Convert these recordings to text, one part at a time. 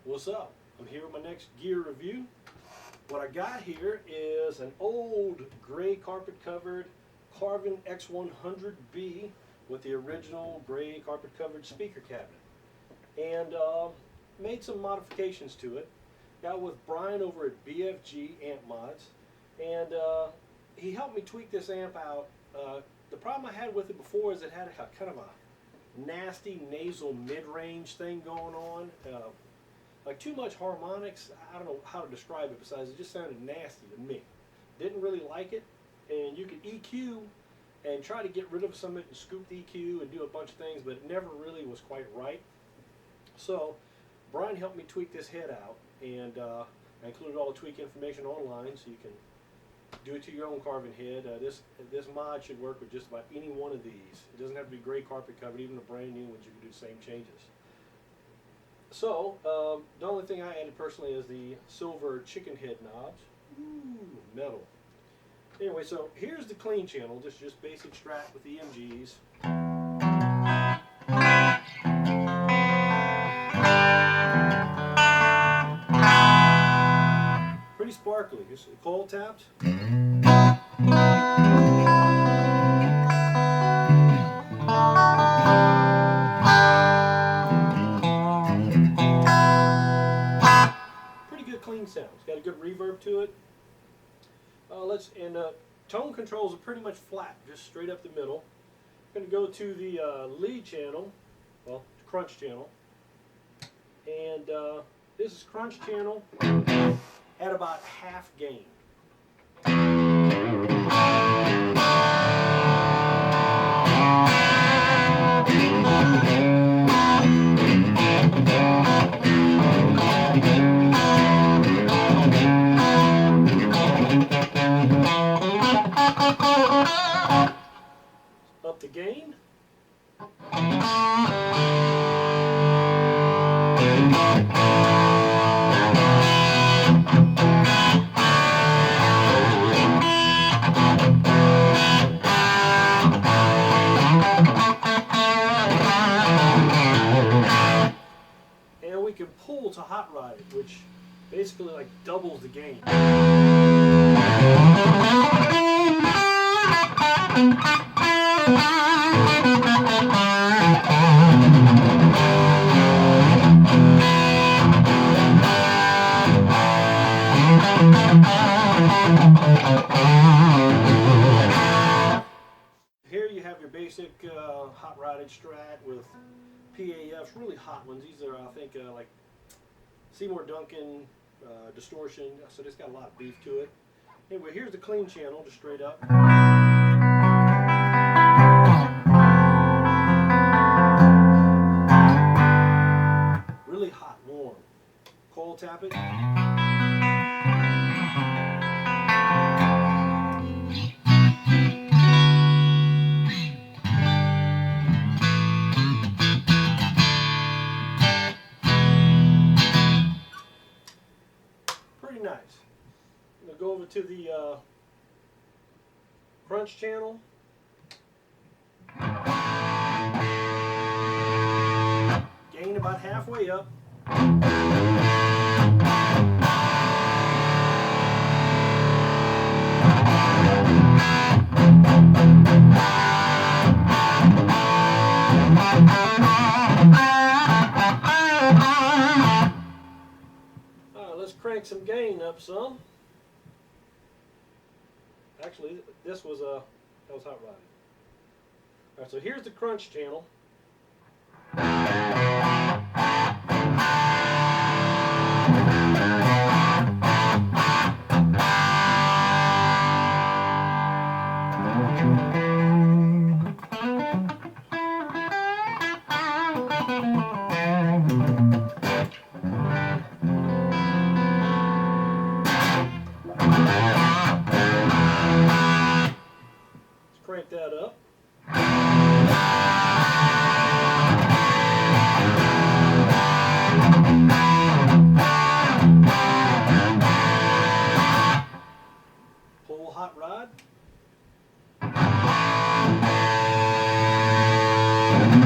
What's up? I'm here with my next gear review. What I got here is an old gray carpet covered Carvin X100B with the original gray carpet covered speaker cabinet, and made some modifications to it. Got with Brian over at BFG Amp Mods, and he helped me tweak this amp out. The problem I had with it before is it had a kind of a nasty nasal mid-range thing going on. Like too much harmonics. I don't know how to describe it besides it just sounded nasty to me. Didn't really like it, and you could EQ and try to get rid of some of it and scoop the EQ and do a bunch of things, but it never really was quite right. So Brian helped me tweak this head out, and I included all the tweak information online so you can do it to your own Carvin head. This mod should work with just about any one of these. It doesn't have to be gray carpet covered. Even the brand new ones you can do the same changes. So, the only thing I added personally is the silver chicken head knobs. Ooh, metal. Anyway, so here's the clean channel. This is just basic Strat with EMGs. Pretty sparkly. Just coil tapped. Clean sound. It's got a good reverb to it. Tone controls are pretty much flat, just straight up the middle. I'm going to go to the lead channel, well, crunch channel, and this is crunch channel at about half gain. Up the gain. And we can pull to hot rod it, which basically like doubles the gain. Here you have your basic hot rodded Strat with PAFs, really hot ones. These are, I think, like Seymour Duncan, distortion, so it's got a lot of beef to it. Anyway, here's the clean channel, just straight up. Really hot, warm. Coil tap it. Pretty nice. I'm going to go over to the crunch channel. Gain about halfway up. Let's crank some gain up some. Actually, this was that was hot rodded. All right, so here's the crunch channel. Crank that up. The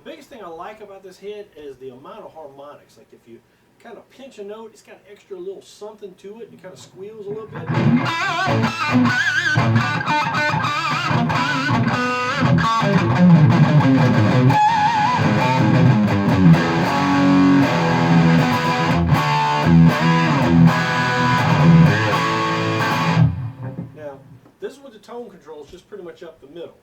biggest thing I like about this head is the amount of harmonics. Like if you kind of pinch a note, it's got an extra little something to it. It kind of squeals a little bit. Now, this is with the tone controls just pretty much up the middle.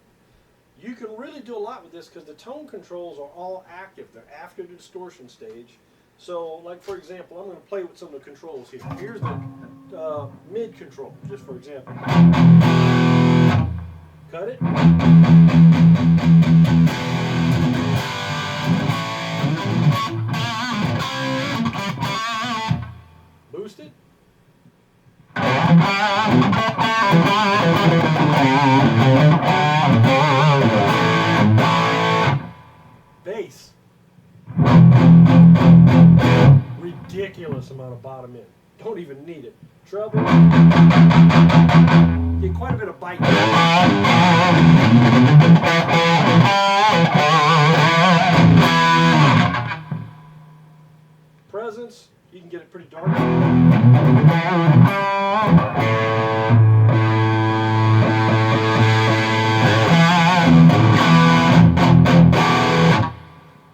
You can really do a lot with this because the tone controls are all active. They're after the distortion stage. So, like for example, I'm going to play with some of the controls here. Here's the mid control, just for example. Cut it. Boost it. Bass. Ridiculous amount of bottom end. Don't even need it. Treble. Get quite a bit of bite. Presence. You can get it pretty dark.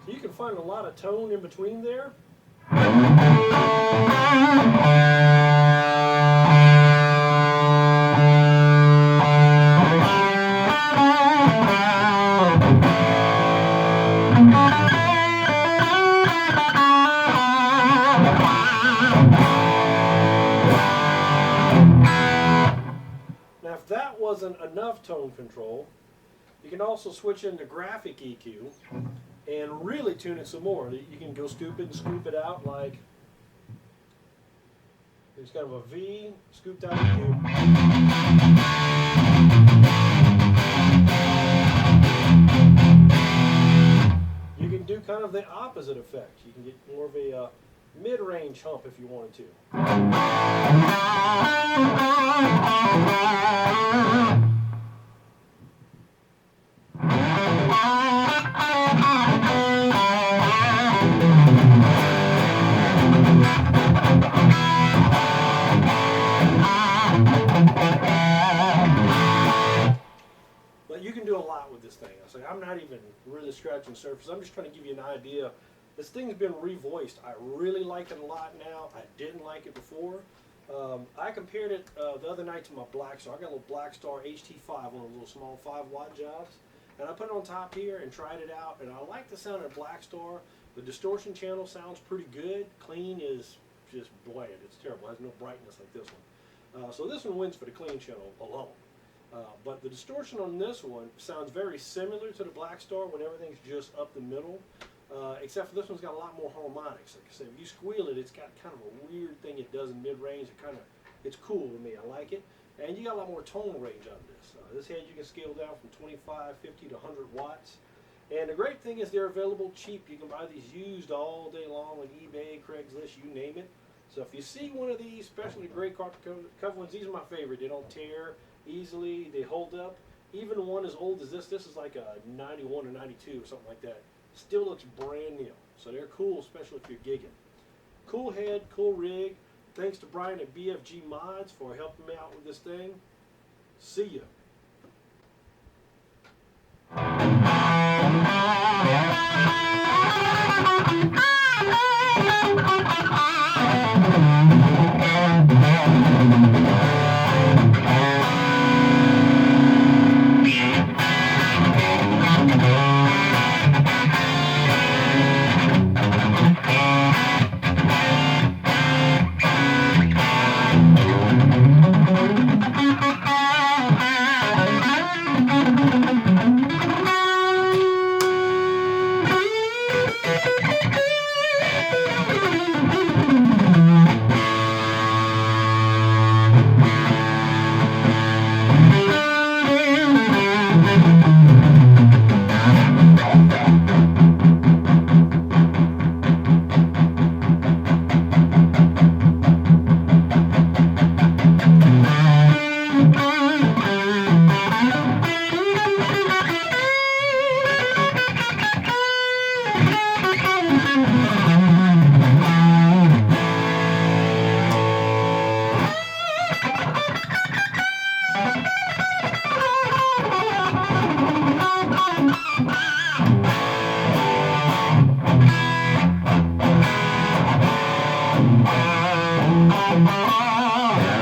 So you can find a lot of tone in between there. Now, if that wasn't enough tone control, you can also switch into graphic EQ and really tune it some more. You can go stupid and scoop it out like there's kind of a V, scooped out EQ. You can do kind of the opposite effect. You can get more of a mid-range hump if you wanted to. But you can do a lot with this thing. I say I'm not even really scratching the surface. I'm just trying to give you an idea. This thing's been revoiced. I really like it a lot now. I didn't like it before. I compared it the other night to my Black Star. I got a little Black Star HT5, one of those little small 5-watt jobs. And I put it on top here and tried it out. And I like the sound of Black Star. The distortion channel sounds pretty good. Clean is just bland. It's terrible. It has no brightness like this one. So this one wins for the clean channel alone. But the distortion on this one sounds very similar to the Black Star when everything's just up the middle. Except for this one's got a lot more harmonics. Like I said, if you squeal it, it's got kind of a weird thing it does in mid-range. It's cool to me. I like it. And you got a lot more tone range out of this. This head you can scale down from 25, 50 to 100 watts. And the great thing is they're available cheap. You can buy these used all day long on eBay, Craigslist, you name it. So if you see one of these, especially the gray carpet cover ones, these are my favorite. They don't tear easily. They hold up. Even one as old as this is like a 91 or 92 or something like that. Still looks brand new. So they're cool, especially if you're gigging. Cool head, cool rig. Thanks to Brian at BFG Mods for helping me out with this thing. See ya. Bye.